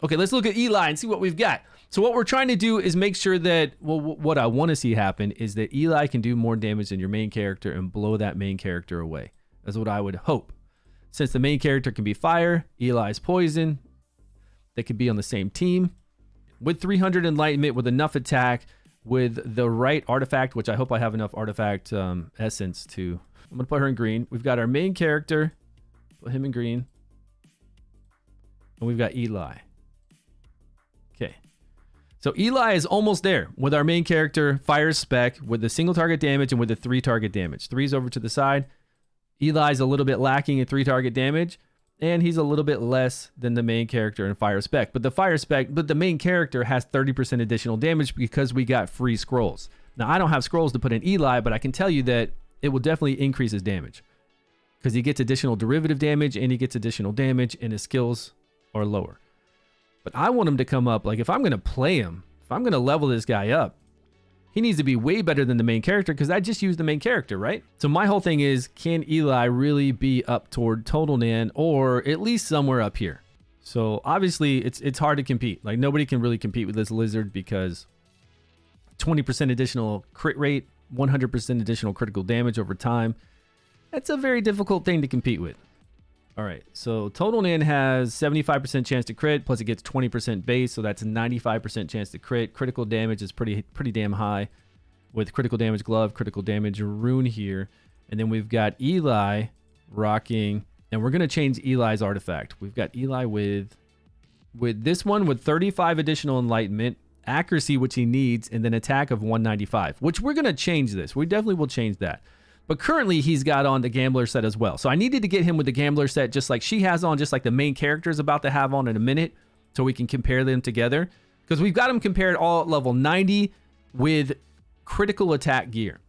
Okay, let's look at Eli and see what we've got. So what we're trying to do is make sure that, well, what I want to see happen is that Eli can do more damage than your main character and blow that main character away. That's what I would hope. Since the main character can be fire, Eli's poison, they could be on the same team. With 300 enlightenment, with enough attack, with the right artifact, which I hope I have enough artifact essence to. I'm going to put her in green. We've got our main character, put him in green. And we've got Eli. Okay. So Eli is almost there with our main character, fire spec, with the single target damage and with the 3 target damage. 3's over to the side. Eli's a little bit lacking in 3 target damage, and he's a little bit less than the main character in fire spec. But the main character has 30% additional damage because we got free scrolls. Now, I don't have scrolls to put in Eli, but I can tell you that it will definitely increase his damage because he gets additional derivative damage and he gets additional damage and his skills are lower. But I want him to come up, like if I'm going to play him, if I'm going to level this guy up, he needs to be way better than the main character because I just used the main character, right? So my whole thing is, can Eli really be up toward Total Nan or at least somewhere up here? So obviously it's hard to compete. Like nobody can really compete with this lizard because 20% additional crit rate, 100% additional critical damage over time. That's a very difficult thing to compete with. All right, so Total Nan has 75% chance to crit, plus it gets 20% base, so that's a 95% chance to crit. Critical damage is pretty damn high with critical damage glove, critical damage rune here. And then we've got Eli rocking, and we're going to change Eli's artifact. We've got Eli with this one with 35 additional enlightenment, accuracy, which he needs, and then attack of 195, which we're going to change this. We definitely will change that. But currently, he's got on the Gambler set as well. So I needed to get him with the Gambler set just like she has on, just like the main character is about to have on in a minute, so we can compare them together. Because we've got them compared all at level 90 with critical attack gear.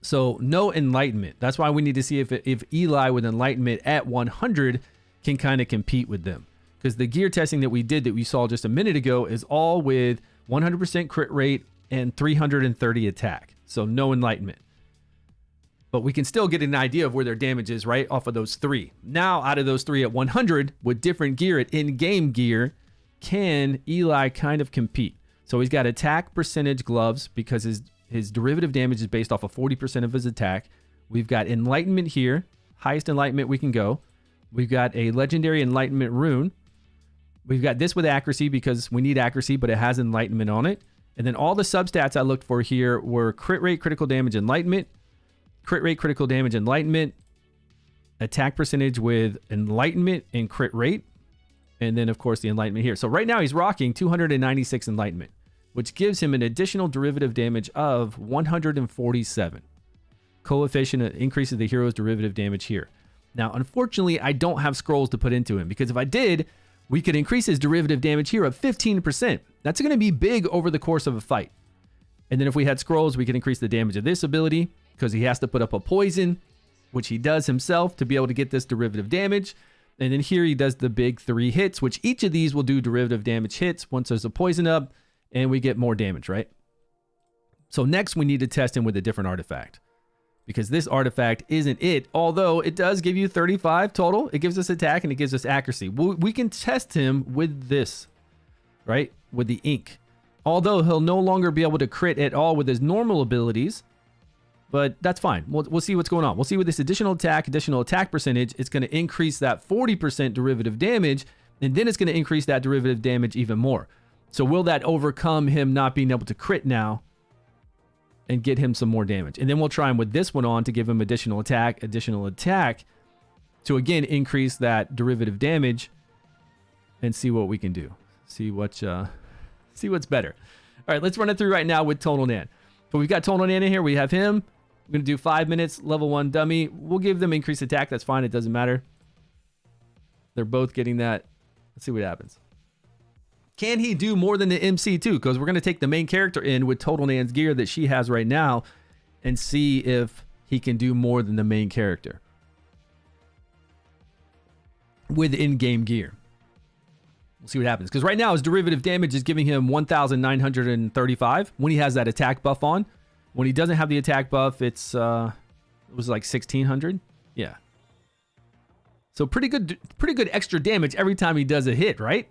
So no enlightenment. That's why we need to see if Eli with enlightenment at 100 can kind of compete with them. Because the gear testing that we did that we saw just a minute ago is all with 100% crit rate and 330 attack. So no enlightenment. But we can still get an idea of where their damage is, right, off of those 3. Now, out of those 3 at 100, with different gear at in-game gear, can Eli kind of compete? So he's got attack percentage gloves because his derivative damage is based off of 40% of his attack. We've got enlightenment here, highest enlightenment we can go. We've got a legendary enlightenment rune. We've got this with accuracy because we need accuracy, but it has enlightenment on it. And then all the substats I looked for here were crit rate, critical damage, enlightenment, crit rate, critical damage, enlightenment, attack percentage with enlightenment and crit rate, and then of course the enlightenment here. So right now he's rocking 296 enlightenment, which gives him an additional derivative damage of 147. Coefficient increases the hero's derivative damage here. Now, unfortunately, I don't have scrolls to put into him because if I did, we could increase his derivative damage here of 15%. That's going to be big over the course of a fight. And then if we had scrolls, we could increase the damage of this ability, because he has to put up a poison, which he does himself to be able to get this derivative damage. And then here he does the big 3 hits, which each of these will do derivative damage hits once there's a poison up, and we get more damage, right? So next we need to test him with a different artifact, because this artifact isn't it, although it does give you 35 total. It gives us attack and it gives us accuracy. We can test him with this, right? With the ink. Although he'll no longer be able to crit at all with his normal abilities, but that's fine. We'll see what's going on. We'll see with this additional attack percentage, it's going to increase that 40% derivative damage, and then it's going to increase that derivative damage even more. So will that overcome him not being able to crit now and get him some more damage? And then we'll try him with this one on to give him additional attack to again increase that derivative damage and see what we can do. See what's better. All right, let's run it through right now with Total Nan. So we've got Total Nan in here. We have him. We're going to do 5 minutes, level 1 dummy. We'll give them increased attack. That's fine. It doesn't matter. They're both getting that. Let's see what happens. Can he do more than the MC too? Because we're going to take the main character in with Total Nan's gear that she has right now and see if he can do more than the main character with in-game gear. We'll see what happens. Because right now his derivative damage is giving him 1,935 when he has that attack buff on. When he doesn't have the attack buff, it was like 1,600. Yeah. So pretty good extra damage every time he does a hit, right?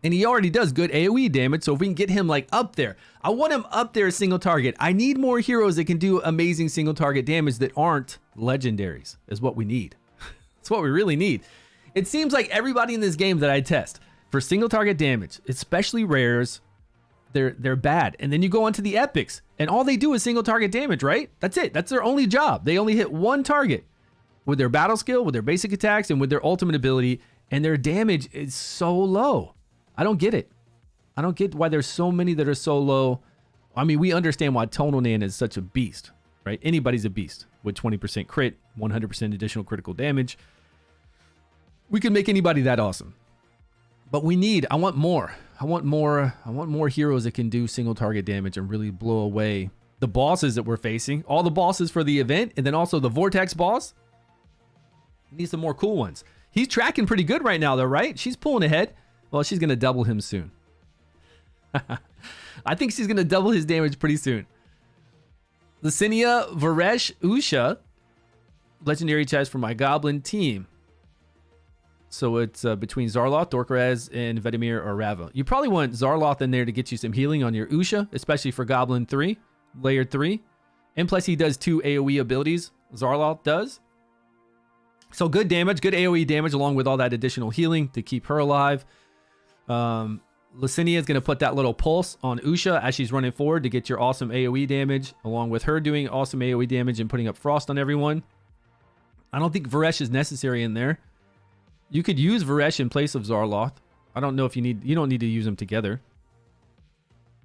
And he already does good AoE damage, so if we can get him like up there, I want him up there single target. I need more heroes that can do amazing single target damage that aren't legendaries, is what we need. That's what we really need. It seems like everybody in this game that I test for single target damage, especially rares, they're bad. And then you go onto the epics, and all they do is single target damage, right? That's it. That's their only job. They only hit one target with their battle skill, with their basic attacks, and with their ultimate ability, and their damage is so low. I don't get it. I don't get why there's so many that are so low. I mean, we understand why Tonal Nan is such a beast, right? Anybody's a beast with 20% crit, 100% additional critical damage. We can make anybody that awesome. But I want more. I want more heroes that can do single target damage and really blow away the bosses that we're facing. All the bosses for the event, and then also the Vortex boss. We need some more cool ones. He's tracking pretty good right now though, right? She's pulling ahead. Well, she's going to double him soon. I think she's going to double his damage pretty soon. Licinia, Varesh, Usha. Legendary chest for my Goblin team. So it's between Zarloth, Dorkraz, and Vedemir or Rava. You probably want Zarloth in there to get you some healing on your Usha, especially for Goblin 3, Layer 3. And plus he does 2 AoE abilities. Zarloth does. So good damage, good AoE damage along with all that additional healing to keep her alive. Licinia is going to put that little pulse on Usha as she's running forward to get your awesome AoE damage, along with her doing awesome AoE damage and putting up frost on everyone. I don't think Varesh is necessary in there. You could use Varesh in place of Zarloth. I don't know if you don't need to use them together.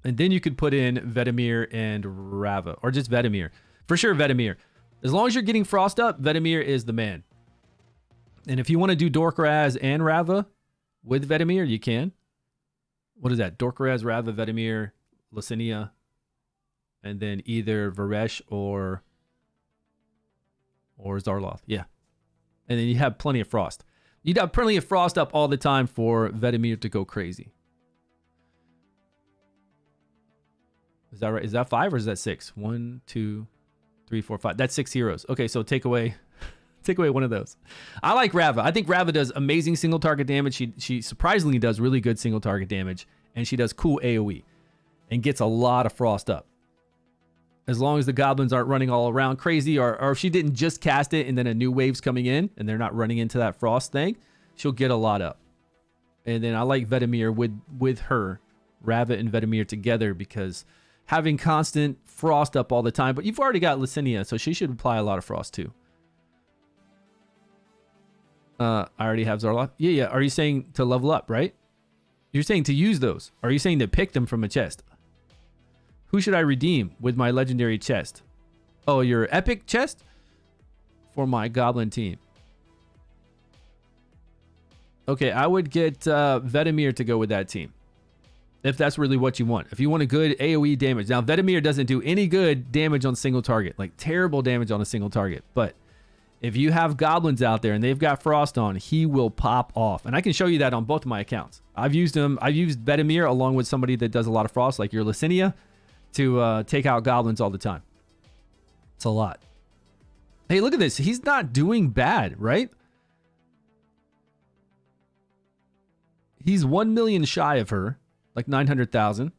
And then you could put in Vedemir and Rava, or just Vedemir. For sure, Vedemir. As long as you're getting frost up, Vedemir is the man. And if you want to do Dorkraz and Rava with Vedemir, you can. What is that? Dorkraz, Rava, Vedemir, Licinia, and then either Varesh or Zarloth. Yeah. And then you have plenty of frost. You'd have plenty of frost up all the time for Vedemir to go crazy. Is that right? Is that 5 or is that 6? 1, 2, 3, 4, 5. That's 6 heroes. Okay, so take away one of those. I like Rava. I think Rava does amazing single target damage. She surprisingly does really good single target damage, and she does cool AoE and gets a lot of frost up. As long as the goblins aren't running all around crazy, or if she didn't just cast it and then a new wave's coming in and they're not running into that frost thing, she'll get a lot up. And then I like Vedemir with her, Rava and Vedemir together, because having constant frost up all the time, but you've already got Licinia, so she should apply a lot of frost too. I already have Zarloth. Yeah. Are you saying to level up, right? You're saying to use those. Or are you saying to pick them from a chest? Who should I redeem with my legendary chest? Oh, your epic chest? For my Goblin team. Okay, I would get Vedemir to go with that team. If that's really what you want. If you want a good AoE damage. Now, Vedemir doesn't do any good damage on single target. Like, terrible damage on a single target. But if you have goblins out there and they've got frost on, he will pop off. And I can show you that on both of my accounts. I've used him. I've used Vedemir along with somebody that does a lot of frost, like your Licinia, to take out goblins all the time. It's a lot. Hey, look at this. He's not doing bad, right? He's 1 million shy of her, like 900,000.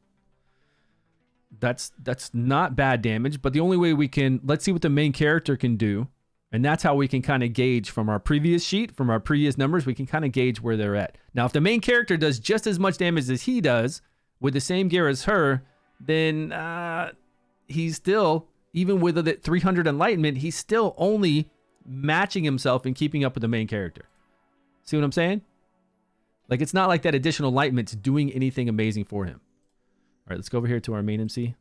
That's not bad damage, but the only way we can, let's see what the main character can do. And that's how we can kind of gauge from our previous sheet, from our previous numbers, we can kind of gauge where they're at. Now, if the main character does just as much damage as he does with the same gear as her, then he's still, even with the 300 enlightenment, he's still only matching himself and keeping up with the main character. See what I'm saying? Like, it's not like that additional enlightenment's doing anything amazing for him. All right, let's go over here to our main MC.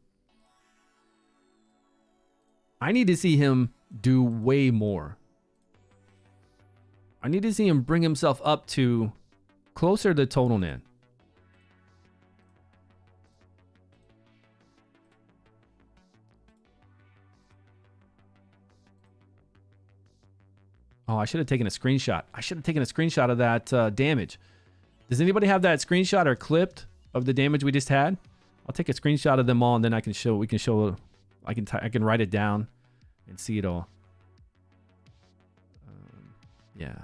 I need to see him do way more. I need to see him bring himself up to closer to Tonal Nan. Oh, I should have taken a screenshot. I should have taken a screenshot of that damage. Does anybody have that screenshot or clipped of the damage we just had? I'll take a screenshot of them all, and then I can show. I can write it down and see it all. Yeah.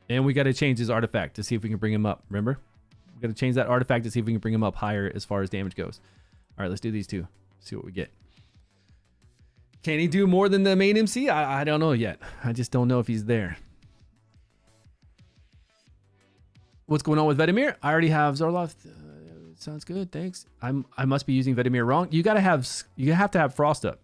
And we got to change his artifact to see if we can bring him up. Remember? We got to change that artifact to see if we can bring him up higher as far as damage goes. All right, let's do these two. See what we get. Can he do more than the main MC? I don't know yet. I just don't know if he's there. What's going on with Vedimir? I already have Zorloth. Sounds good, thanks. I must be using Vedimir wrong. You have to have Frost up.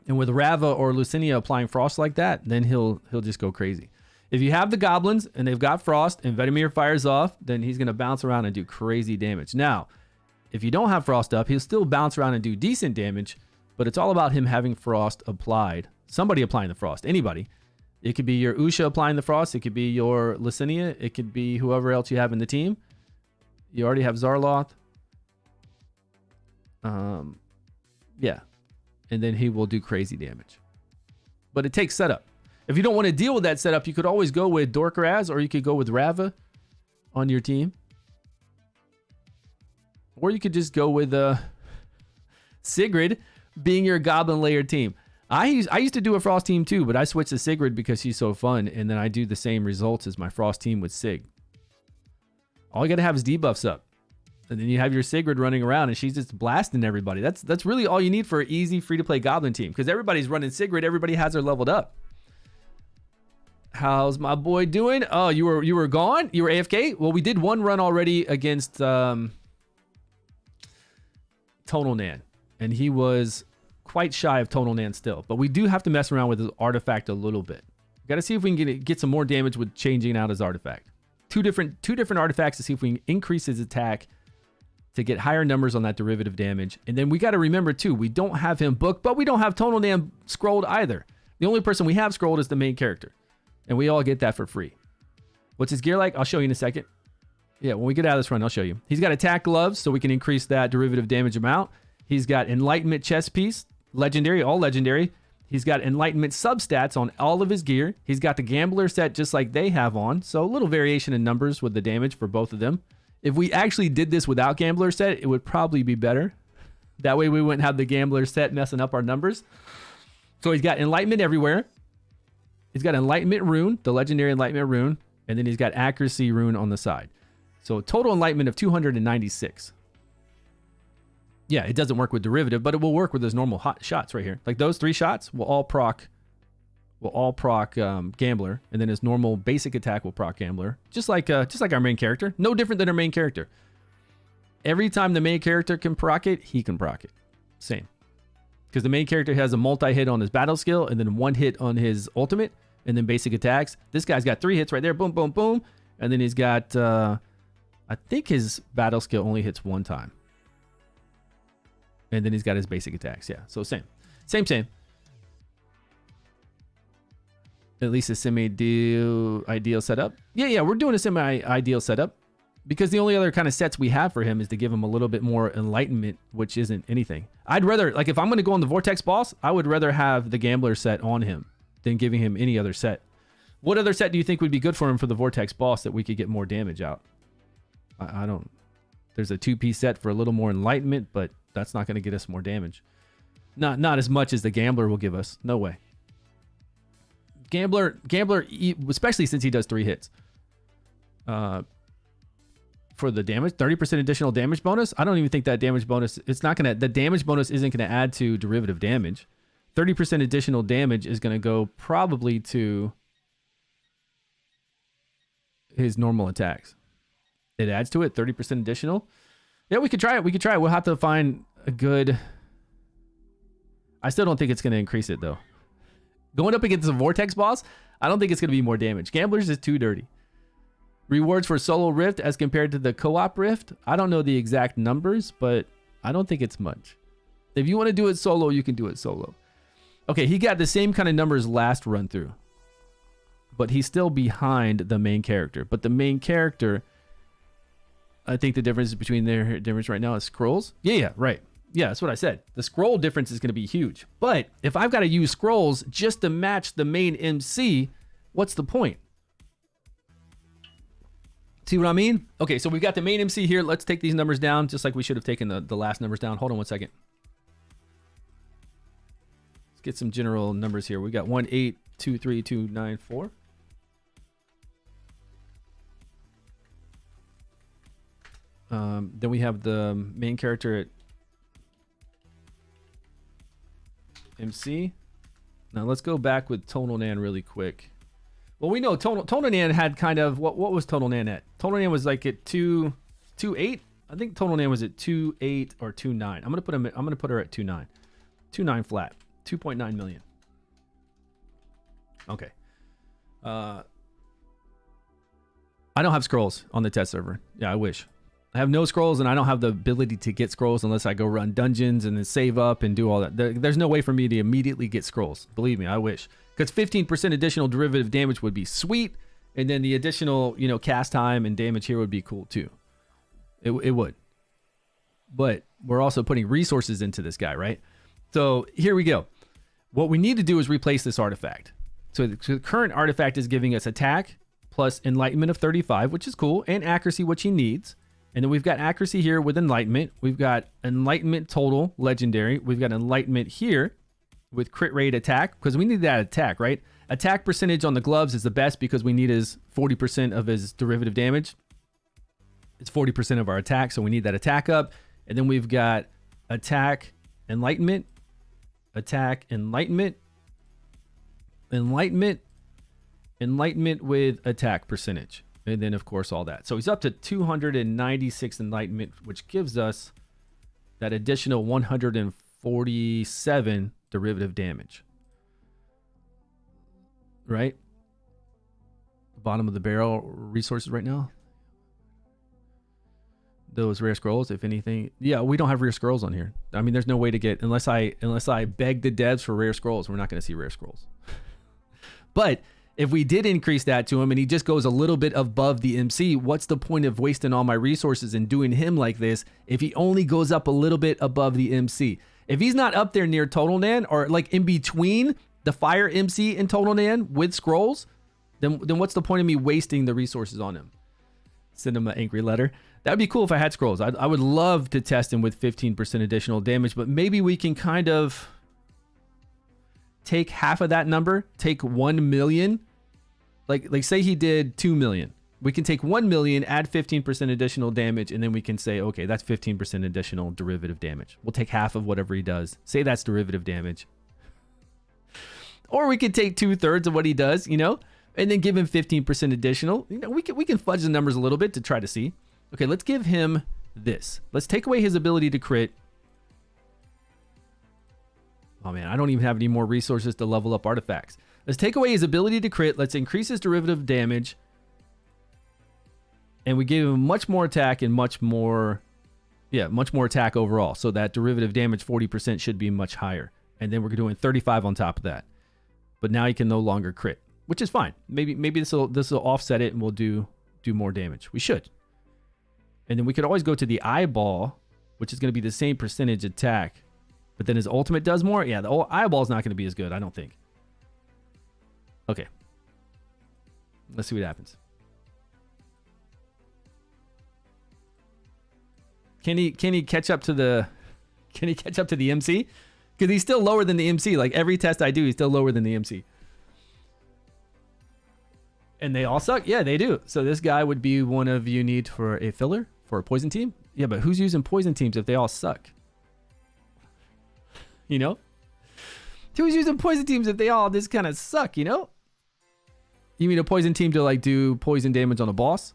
And with Rava or Lucinia applying Frost like that, then he'll just go crazy. If you have the Goblins and they've got Frost and Vedimir fires off, then he's going to bounce around and do crazy damage. Now, if you don't have Frost up, he'll still bounce around and do decent damage, but it's all about him having Frost applied. Somebody applying the Frost, anybody. It could be your Usha applying the Frost. It could be your Lucinia. It could be whoever else you have in the team. You already have Zarloth. Yeah. And then he will do crazy damage. But it takes setup. If you don't want to deal with that setup, you could always go with Dorkraz or you could go with Rava on your team. Or you could just go with Sigrid being your Goblin layer team. I used to do a Frost team too, but I switched to Sigrid because she's so fun, and then I do the same results as my Frost team with Sig. All you got to have is debuffs up. And then you have your Sigrid running around and she's just blasting everybody. That's really all you need for an easy free-to-play Goblin team because everybody's running Sigrid. Everybody has her leveled up. How's my boy doing? Oh, you were gone? You were AFK? Well, we did one run already against Tonal Nan, and he was quite shy of Tonal Nan still. But we do have to mess around with his artifact a little bit. Got to see if we can get some more damage with changing out his artifact. Two different artifacts to see if we can increase his attack to get higher numbers on that derivative damage. And then we got to remember too, we don't have him booked, but we don't have Tonal Nan scrolled either. The only person we have scrolled is the main character. And we all get that for free. What's his gear like? I'll show you in a second. Yeah, when we get out of this run, I'll show you. He's got attack gloves, so we can increase that derivative damage amount. He's got Enlightenment chest piece, legendary, all legendary. He's got Enlightenment substats on all of his gear. He's got the Gambler set just like they have on, so a little variation in numbers with the damage for both of them. If we actually did this without Gambler set, it would probably be better. That way we wouldn't have the Gambler set messing up our numbers. So he's got Enlightenment everywhere. He's got Enlightenment rune, the legendary Enlightenment rune, and then he's got accuracy rune on the side. So total Enlightenment of 296. Yeah, it doesn't work with derivative, but it will work with those normal hot shots right here. Like those 3 shots will all proc Gambler, and then his normal basic attack will proc Gambler, just like our main character. No different than our main character. Every time the main character can proc it, he can proc it. Same. Because the main character has a multi-hit on his battle skill, and then 1 hit on his ultimate, and then basic attacks. This guy's got 3 hits right there. Boom, boom, boom. And then he's got, I think his battle skill only hits 1 time. And then he's got his basic attacks. Yeah, so same. Same. At least a semi-ideal setup. Yeah, we're doing a semi-ideal setup. Because the only other kind of sets we have for him is to give him a little bit more enlightenment, which isn't anything. I'd rather, like if I'm going to go on the Vortex boss, I would rather have the Gambler set on him than giving him any other set. What other set do you think would be good for him for the Vortex boss that we could get more damage out? I don't. There's a 2-piece set for a little more enlightenment, but that's not going to get us more damage. Not as much as the Gambler will give us. No way. Gambler, especially since he does 3 hits. For the damage, 30% additional damage bonus. I don't even think that damage bonus, the damage bonus isn't going to add to derivative damage. 30% additional damage is going to go probably to his normal attacks. It adds to it, 30% additional. Yeah, we could try it. We'll have to find a good... I still don't think it's going to increase it, though. Going up against the Vortex boss, I don't think it's going to be more damage. Gambler's is too dirty. Rewards for solo rift as compared to the co-op rift. I don't know the exact numbers, but I don't think it's much. If you want to do it solo, you can do it solo. Okay, he got the same kind of numbers last run through, but he's still behind the main character. But the main character, I think the difference between their difference right now is scrolls. Yeah, right. Yeah, that's what I said. The scroll difference is going to be huge. But if I've got to use scrolls just to match the main MC, what's the point? See what I mean? Okay, so we've got the main MC here. Let's take these numbers down just like we should have taken the last numbers down. Hold on 1 second. Let's get some general numbers here. We got 1, 8, 2, 3, 2, 9, 4. Then we have the main character at MC. Now let's go back with Tonal Nan really quick. Well, we know Tonal Nan had kind of what was Tonal Nan at? Tonal Nan was like at 2.8. I think Tonal Nan was at 2.8 or 2.9. I'm gonna put her at 2.9. 2.9 flat. 2.9 million. Okay. I don't have scrolls on the test server. Yeah, I wish. I have no scrolls, and I don't have the ability to get scrolls unless I go run dungeons and then save up and do all that. There's no way for me to immediately get scrolls. Believe me, I wish. Because 15% additional derivative damage would be sweet, and then the additional, you know, cast time and damage here would be cool too. It would. But we're also putting resources into this guy, right? So here we go. What we need to do is replace this artifact. So the current artifact is giving us attack plus enlightenment of 35, which is cool, and accuracy, which he needs. And then we've got accuracy here with enlightenment. We've got enlightenment total, legendary. We've got enlightenment here with crit rate attack, because we need that attack, right? Attack percentage on the gloves is the best because we need his 40% of his derivative damage. It's 40% of our attack, so we need that attack up. And then we've got attack, enlightenment, attack, enlightenment, enlightenment, enlightenment with attack percentage. And then, of course, all that. So he's up to 296 enlightenment, which gives us that additional 147 derivative damage. Right? Bottom of the barrel resources right now. Those rare scrolls, if anything. Yeah, we don't have rare scrolls on here. I mean, there's no way to get, unless I beg the devs for rare scrolls, we're not going to see rare scrolls. But if we did increase that to him and he just goes a little bit above the MC, what's the point of wasting all my resources and doing him like this if he only goes up a little bit above the MC? If he's not up there near Tonal Nan or like in between the Fire MC and Tonal Nan with scrolls, then what's the point of me wasting the resources on him? Send him an angry letter. That'd be cool if I had scrolls. I would love to test him with 15% additional damage, but maybe we can kind of take half of that number, take 1 million. Like say he did 2 million. We can take 1 million, add 15% additional damage, and then we can say, okay, that's 15% additional derivative damage. We'll take half of whatever he does. Say that's derivative damage. Or we could take 2/3 of what he does, you know, and then give him 15% additional. You know, we can fudge the numbers a little bit to try to see. Okay, let's give him this. Let's take away his ability to crit. Oh man, I don't even have any more resources to level up artifacts. Let's take away his ability to crit. Let's increase his derivative damage. And we give him much more attack and much more attack overall. So that derivative damage 40% should be much higher. And then we're doing 35 on top of that. But now he can no longer crit, which is fine. Maybe this will offset it and we'll do more damage. We should. And then we could always go to the eyeball, which is going to be the same percentage attack. But then his ultimate does more. Yeah, the eyeball is not going to be as good, I don't think. Okay. Let's see what happens. Can he catch up to the MC? Because he's still lower than the MC. Like every test I do, he's still lower than the MC. And they all suck? Yeah, they do. So this guy would be one of you need for a filler for a poison team? Yeah, but who's using poison teams if they all suck? You know? Who's using poison teams if they all just kind of suck, you know? You mean a poison team to like do poison damage on a boss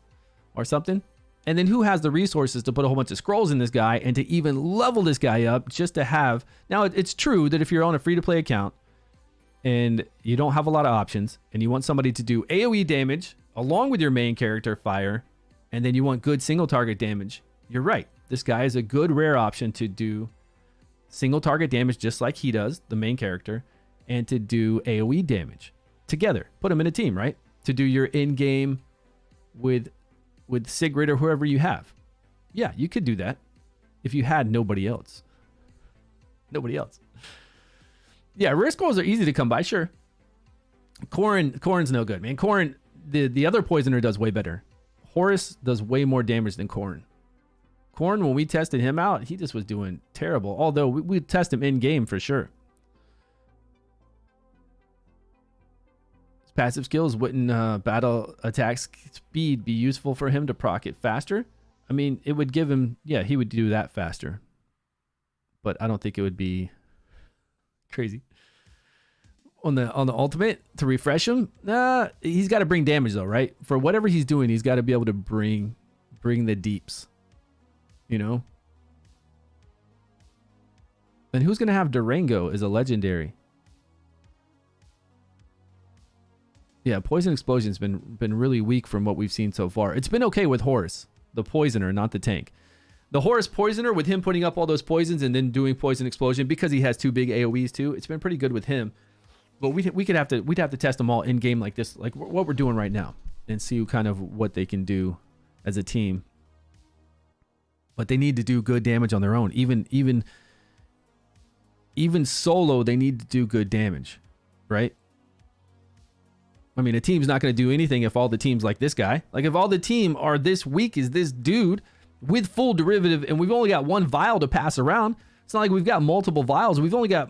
or something? And then who has the resources to put a whole bunch of scrolls in this guy and to even level this guy up just to have... Now, it's true that if you're on a free-to-play account and you don't have a lot of options and you want somebody to do AoE damage along with your main character, Fire, and then you want good single target damage, you're right. This guy is a good rare option to do single target damage just like he does, the main character, and to do AoE damage together. Put them in a team, right? To do your in-game with Sigrid or whoever you have. Yeah, you could do that if you had nobody else. Nobody else. Yeah, rare scrolls are easy to come by, sure. Corrin's no good, man. Corrin, the other poisoner does way better. Horus does way more damage than Corrin. Corrin, when we tested him out, he just was doing terrible. Although we test him in-game for sure. His passive skills wouldn't battle attack speed be useful for him to proc it faster? I mean, it would give him, yeah, he would do that faster. But I don't think it would be crazy. On the ultimate, to refresh him, he's got to bring damage though, right? For whatever he's doing, he's got to be able to bring the deeps, you know? And who's going to have Durango as a legendary? Yeah, Poison Explosion's been really weak from what we've seen so far. It's been okay with Horus, the poisoner, not the tank. The Horus poisoner, with him putting up all those poisons and then doing Poison Explosion, because he has 2 big AoEs too, it's been pretty good with him. But we'd have to test them all in game like this, like what we're doing right now, and see kind of what they can do as a team. But they need to do good damage on their own. Even solo, they need to do good damage, right? I mean, a team's not going to do anything if all the teams like this guy. Like if all the team are this weak as this dude with full derivative, and we've only got 1 vial to pass around. It's not like we've got multiple vials. We've only got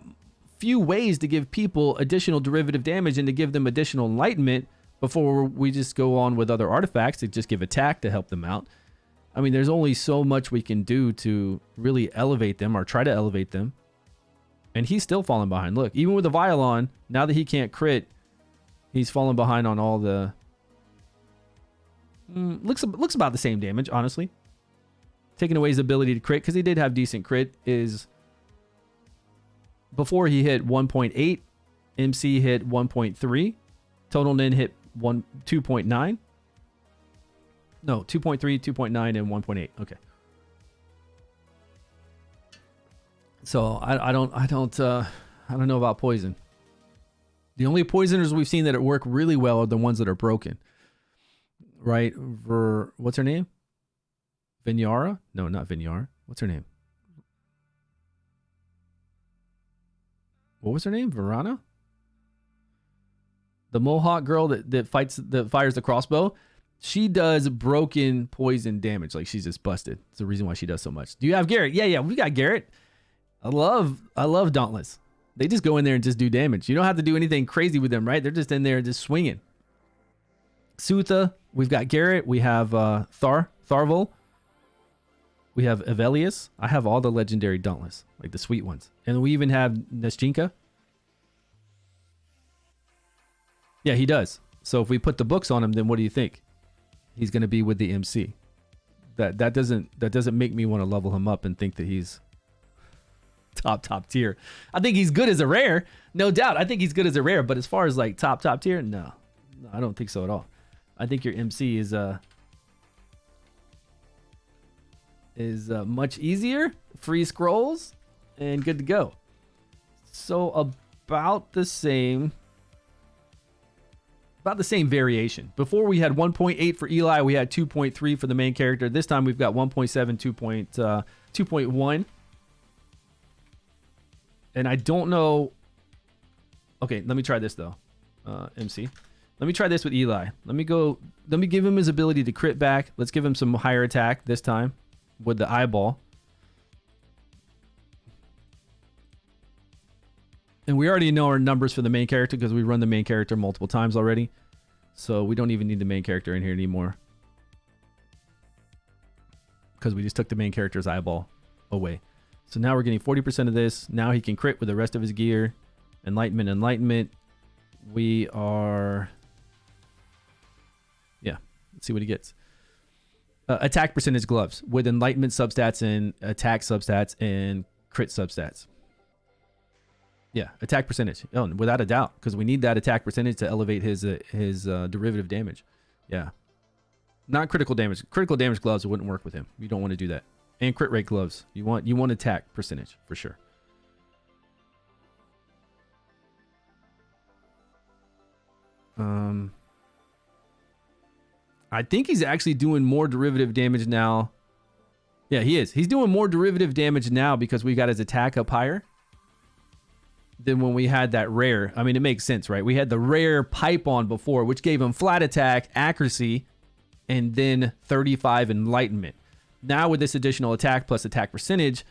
few ways to give people additional derivative damage and to give them additional enlightenment before we just go on with other artifacts to just give attack to help them out. I mean, there's only so much we can do to really elevate them or try to elevate them. And he's still falling behind. Look, even with the vial on, now that he can't crit, he's falling behind on all the... looks about the same damage, honestly. Taking away his ability to crit, because he did have decent crit, is... Before he hit 1.8, MC hit 1.3, Total Nin hit 2.9. No, 2.3, 2.9, and 1.8. Okay. So I don't know about poison. The only poisoners we've seen that work really well are the ones that are broken. Right? What's her name? Vinyara? No, not Vinyara. What's her name? What was her name? Verana? The Mohawk girl that fires the crossbow. She does broken poison damage. Like she's just busted. It's the reason why she does so much. Do you have Garrett? Yeah, we got Garrett. I love Dauntless. They just go in there and just do damage. You don't have to do anything crazy with them, right? They're just in there just swinging. Sutha, we've got Garrett. We have Tharvul. We have Evelius. I have all the legendary Dauntless, like the sweet ones. And we even have Neschinka. Yeah, he does. So if we put the books on him, then what do you think? He's going to be with the MC. That doesn't make me want to level him up and think that he's top tier. I think he's good as a rare, no doubt. I think he's good as a rare, but as far as like top tier, no, I don't think so at all. I think your MC is much easier, free scrolls, and good to go. So about the same variation. Before we had 1.8 for Eli, we had 2.3 for the main character. This time we've got 1.7, 2.1. And I don't know. Okay, let me try this though. MC. Let me try this with Eli. Let me give him his ability to crit back. Let's give him some higher attack this time with the eyeball. And we already know our numbers for the main character because we run the main character multiple times already. So we don't even need the main character in here anymore. Because we just took the main character's eyeball away. So now we're getting 40% of this. Now he can crit with the rest of his gear. Enlightenment. We are... Yeah, let's see what he gets. Attack percentage gloves with enlightenment substats and attack substats and crit substats. Yeah, attack percentage. Oh, without a doubt, because we need that attack percentage to elevate his derivative damage. Yeah, not critical damage. Critical damage gloves wouldn't work with him. You don't want to do that. And crit rate gloves. You want attack percentage for sure. I think he's actually doing more derivative damage now. Yeah, he is. He's doing more derivative damage now because we got his attack up higher than when we had that rare. I mean, it makes sense, right? We had the rare pipe on before, which gave him flat attack, accuracy, and then 35 enlightenment. Now with this additional attack plus attack percentage,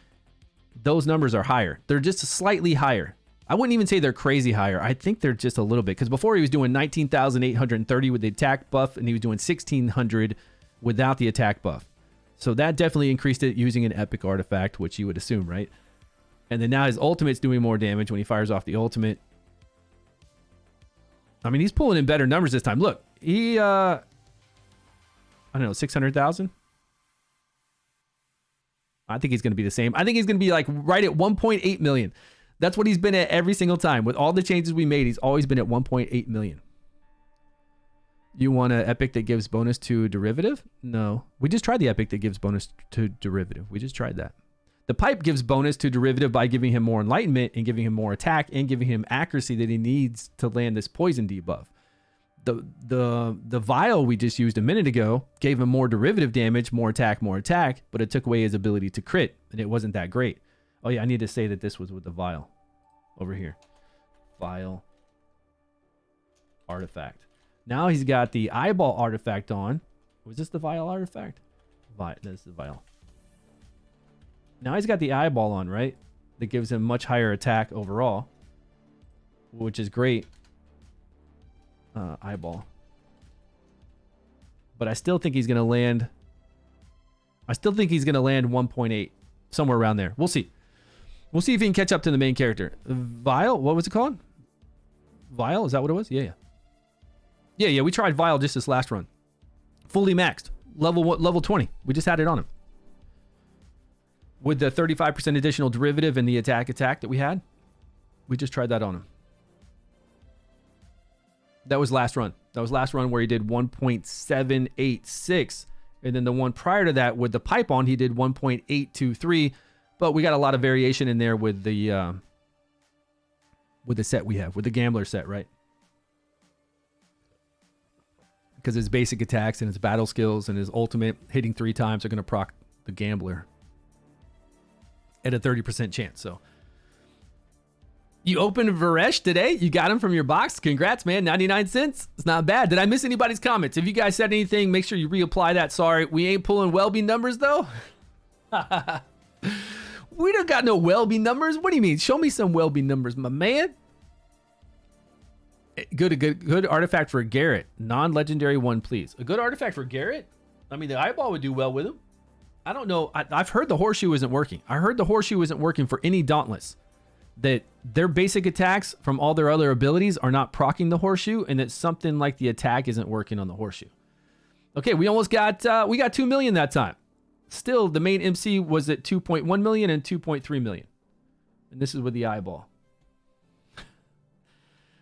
those numbers are higher. They're just slightly higher. I wouldn't even say they're crazy higher. I think they're just a little bit, because before he was doing 19,830 with the attack buff, and he was doing 1,600 without the attack buff. So that definitely increased it using an epic artifact, which you would assume, right? And then now his ultimate's doing more damage when he fires off the ultimate. I mean, he's pulling in better numbers this time. Look, he, I don't know, 600,000? I think he's going to be the same. I think he's going to be like right at 1.8 million. That's what he's been at every single time. With all the changes we made, he's always been at 1.8 million. You want an epic that gives bonus to derivative? No. We just tried the epic that gives bonus to derivative. We just tried that. The pipe gives bonus to derivative by giving him more enlightenment and giving him more attack and giving him accuracy that he needs to land this poison debuff. The vial we just used a minute ago gave him more derivative damage, more attack, but it took away his ability to crit, and it wasn't that great. Oh yeah, I need to say that this was with the vial over here. Vial artifact. Now he's got the eyeball artifact on. Was this the vial artifact? This is the vial. Now he's got the eyeball on, right? That gives him much higher attack overall, which is great. Eyeball. But I still think he's going to land. I still think he's going to land 1.8. Somewhere around there. We'll see. We'll see if he can catch up to the main character. Vial? What was it called? Vial? Is that what it was? Yeah. Yeah, we tried Vial just this last run. Fully maxed. Level 20. We just had it on him. With the 35% additional derivative and the attack that we had. We just tried that on him. That was last run. That was last run where he did 1.786. And then the one prior to that with the pipe on, he did 1.823. But we got a lot of variation in there with the set we have. With the gambler set, right? Because his basic attacks and his battle skills and his ultimate hitting 3 times are going to proc the gambler at a 30% chance. So you opened Varesh today. You got him from your box. Congrats, man. 99 cents. It's not bad. Did I miss anybody's comments? If you guys said anything, make sure you reapply that. Sorry, we ain't pulling Welby numbers though. We don't got no Welby numbers. What do you mean? Show me some Welby numbers, my man. Good artifact for Garrett. Non-legendary one, please. A good artifact for Garrett? I mean, the eyeball would do well with him. I don't know. I've heard the horseshoe isn't working. I heard the horseshoe isn't working for any Dauntless. That their basic attacks from all their other abilities are not proccing the horseshoe, and that something like the attack isn't working on the horseshoe. Okay, we almost got, we got 2 million that time. Still, the main MC was at 2.1 million and 2.3 million. And this is with the eyeball.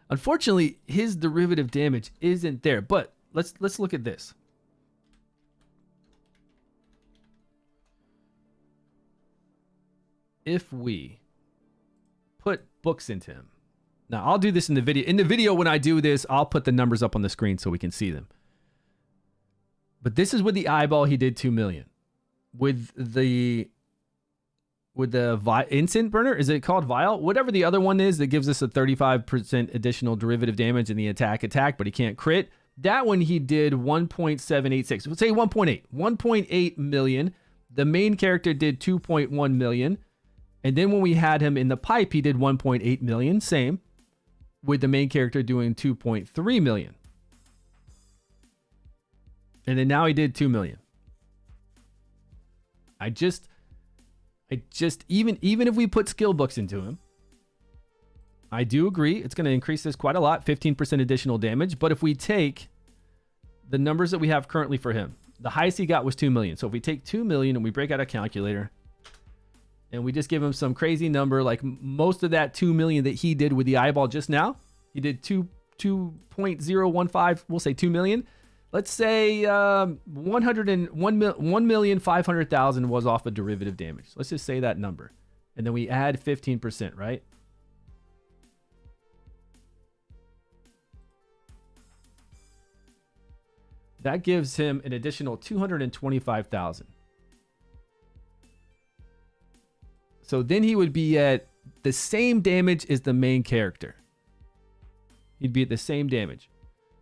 Unfortunately, his derivative damage isn't there, but let's look at this. If we put books into him. Now, I'll do this in the video. In the video, when I do this, I'll put the numbers up on the screen so we can see them. But this is with the eyeball, he did 2 million. With the instant burner, is it called vial? Whatever the other one is that gives us a 35% additional derivative damage in the attack, but he can't crit. That one he did 1.786. Let's say 1.8. 1.8 million. The main character did 2.1 million. And then when we had him in the pipe, he did 1.8 million. Same. With the main character doing 2.3 million. And then now he did 2 million. I just even if we put skill books into him, I do agree it's going to increase this quite a lot, 15% additional damage. But if we take the numbers that we have currently for him, the highest he got was 2 million. So if we take 2 million and we break out a calculator and we just give him some crazy number, like most of that 2 million that he did with the eyeball just now, he did 2.015, we'll say 2 million. Let's say 1,500,000 was off of derivative damage. Let's just say that number. And then we add 15%, right? That gives him an additional 225,000. So then he would be at the same damage as the main character. He'd be at the same damage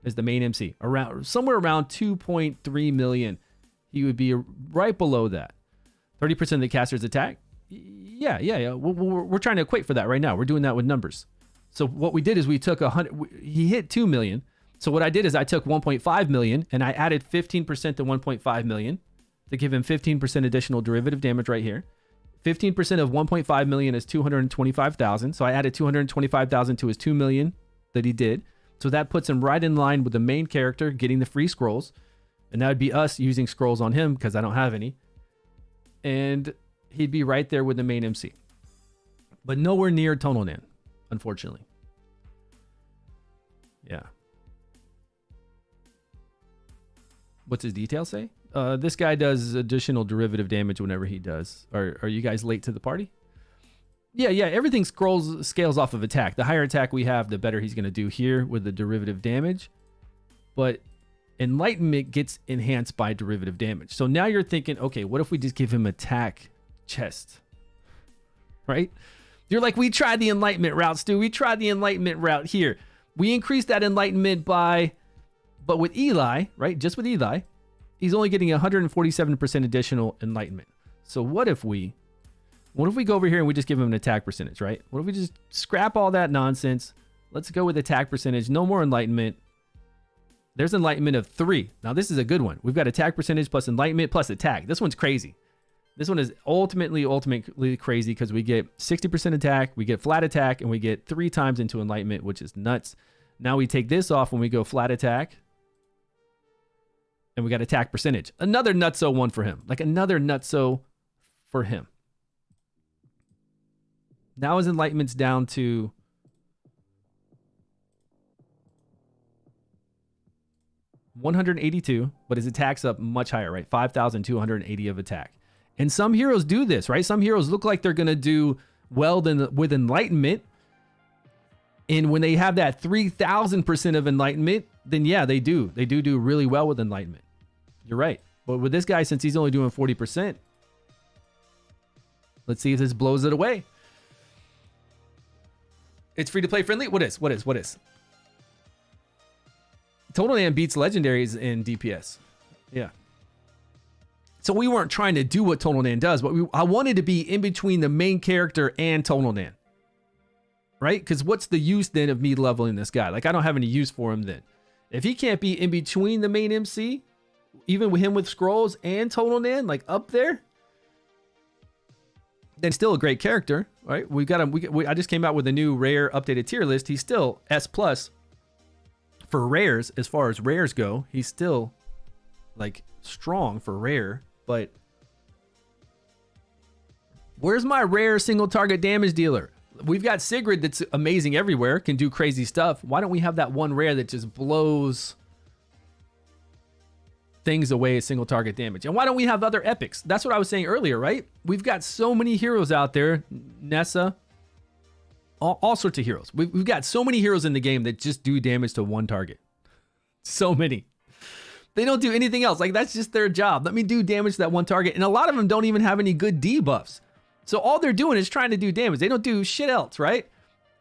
as the main MC, somewhere around 2.3 million. He would be right below that. 30% of the caster's attack. Yeah. We're trying to equate for that right now. We're doing that with numbers. So what we did is we took he hit 2 million. So what I did is I took 1.5 million and I added 15% to 1.5 million. to give him 15% additional derivative damage right here. 15% of 1.5 million is 225,000. So I added 225,000 to his 2 million that he did. So that puts him right in line with the main character getting the free scrolls. And that would be us using scrolls on him because I don't have any. And he'd be right there with the main MC. But nowhere near Tonal Nan, unfortunately. Yeah. What's his detail say? This guy does additional derivative damage whenever he does. Are you guys late to the party? Yeah. Everything scales off of attack. The higher attack we have, the better he's going to do here with the derivative damage. But Enlightenment gets enhanced by derivative damage. So now you're thinking, okay, what if we just give him attack chest? Right? You're like, we tried the Enlightenment route, Stu. We tried the Enlightenment route here. We increased that Enlightenment by, but with Eli, right? Just with Eli, he's only getting 147% additional Enlightenment. So what if we go over here and we just give him an attack percentage, right? What if we just scrap all that nonsense? Let's go with attack percentage. No more Enlightenment. There's Enlightenment of 3. Now this is a good one. We've got attack percentage plus Enlightenment plus attack. This one's crazy. This one is ultimately crazy because we get 60% attack, we get flat attack, and we get 3 times into Enlightenment, which is nuts. Now we take this off when we go flat attack. And we got attack percentage. Another nutso one for him. Like another nutso for him. Now his Enlightenment's down to 182, but his attack's up much higher, right? 5,280 of attack. And some heroes do this, right? Some heroes look like they're going to do well with Enlightenment. And when they have that 3,000% of Enlightenment, then yeah, they do. They do really well with Enlightenment. You're right. But with this guy, since he's only doing 40%, let's see if this blows it away. It's free to play friendly. What is? Total Nan beats legendaries in DPS. Yeah. So we weren't trying to do what Tonal Nan does, but I wanted to be in between the main character and Tonal Nan. Right? Because what's the use then of me leveling this guy? Like, I don't have any use for him then. If he can't be in between the main MC, even with him with scrolls and Tonal Nan, like up there, then still a great character, right? We got him. I just came out with a new rare updated tier list. He's still S+ for rares. As far as rares go, he's still like strong for rare. But where's my rare single target damage dealer? We've got Sigrid that's amazing everywhere, can do crazy stuff. Why don't we have that one rare that just blows things away as single target damage? And why don't we have other epics? That's what I was saying earlier, right? We've got so many heroes out there, Nessa, all sorts of heroes. We've got so many heroes in the game that just do damage to one target. So many. They don't do anything else. Like, that's just their job. Let me do damage to that one target. And a lot of them don't even have any good debuffs. So all they're doing is trying to do damage. They don't do shit else, right?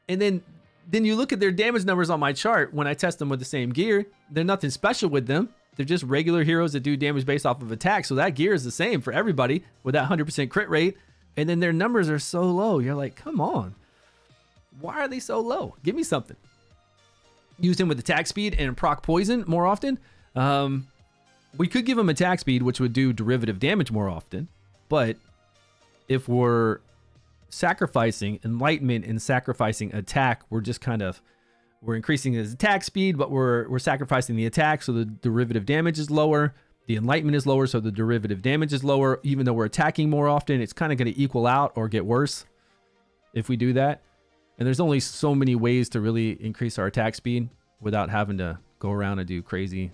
And then you look at their damage numbers on my chart when I test them with the same gear. They're nothing special with them. They're just regular heroes that do damage based off of attack. So that gear is the same for everybody with that 100% crit rate. And then their numbers are so low. You're like, come on. Why are they so low? Give me something. Use him with attack speed and proc poison more often. We could give him attack speed, which would do derivative damage more often. But if we're sacrificing Enlightenment and sacrificing attack, we're increasing his attack speed, but we're sacrificing the attack, so the derivative damage is lower. The Enlightenment is lower, so the derivative damage is lower. Even though we're attacking more often, it's kind of going to equal out or get worse if we do that. And there's only so many ways to really increase our attack speed without having to go around and do crazy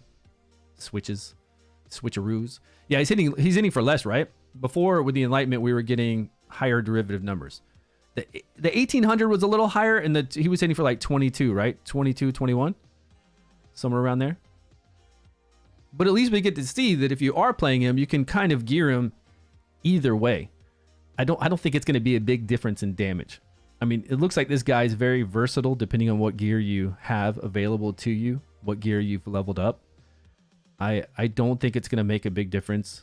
switcheroos. Yeah, he's hitting for less, right? Before with the Enlightenment, we were getting higher derivative numbers. The 1800 was a little higher, and he was hitting for like 22, right? 22, 21, somewhere around there. But at least we get to see that if you are playing him, you can kind of gear him either way. I don't think it's going to be a big difference in damage. I mean, it looks like this guy is very versatile depending on what gear you have available to you, what gear you've leveled up. I don't think it's going to make a big difference.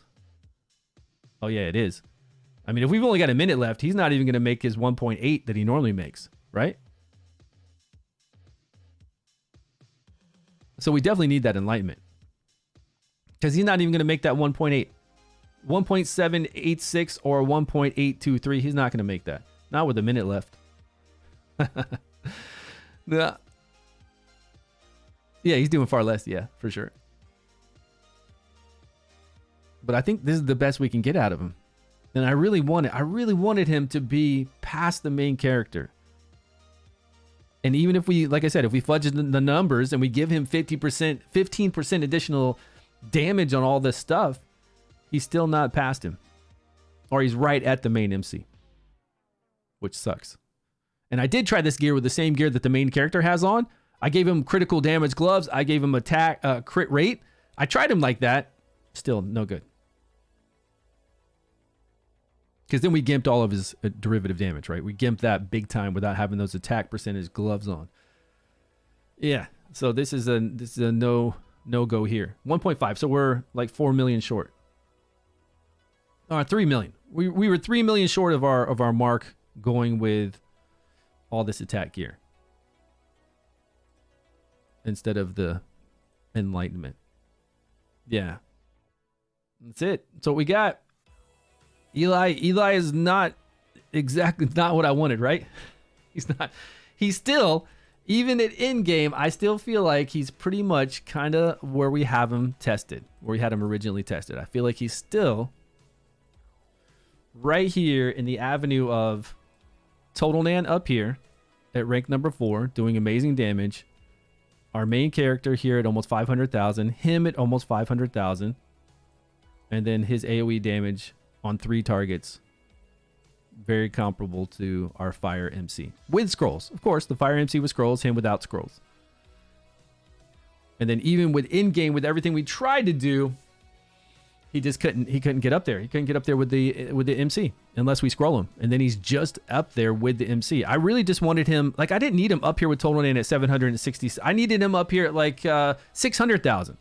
Oh, yeah, it is. I mean, if we've only got a minute left, he's not even going to make his 1.8 that he normally makes, right? So we definitely need that Enlightenment. Because he's not even going to make that 1.8. 1.786 or 1.823. He's not going to make that. Not with a minute left. Yeah. Yeah, he's doing far less. Yeah, for sure. But I think this is the best we can get out of him. And I really wanted him to be past the main character. And even if we, like I said, if we fudge the numbers and we give him 50%, 15% additional damage on all this stuff, he's still not past him. Or he's right at the main MC. Which sucks. And I did try this gear with the same gear that the main character has on. I gave him critical damage gloves. I gave him attack crit rate. I tried him like that. Still no good. Because then we gimped all of his derivative damage, right? We gimped that big time without having those attack percentage gloves on. Yeah. So this is a no go here. 1.5. So we're like 4 million short. 3 million. We were 3 million short of our mark going with all this attack gear instead of the enlightenment. Yeah. That's it. That's what we got. Eli is not exactly not what I wanted, right? He's still, even at endgame, I still feel like he's pretty much kind of where we have him tested, where we had him originally tested. I feel like he's still right here in the avenue of Total Nan up here at rank number 4, doing amazing damage. Our main character here at almost 500,000, him at almost 500,000, and then his AoE damage on 3 targets, very comparable to our Fire MC with scrolls. Of course, the Fire MC with scrolls, him without scrolls. And then even with in-game, with everything we tried to do, he just couldn't get up there. He couldn't get up there with the MC unless we scroll him. And then he's just up there with the MC. I really just wanted him, like, I didn't need him up here with Total Nan at 760. I needed him up here at like 600,000.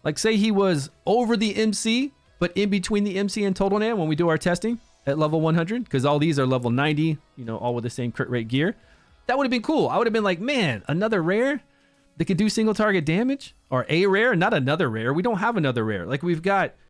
Like, say he was over the MC, but in between the MC and Total Nan when we do our testing at level 100, because all these are level 90, you know, all with the same crit rate gear. That would have been cool. I would have been like, man, another rare that could do single target damage, or a rare, not another rare. We don't have another rare. Like, we've got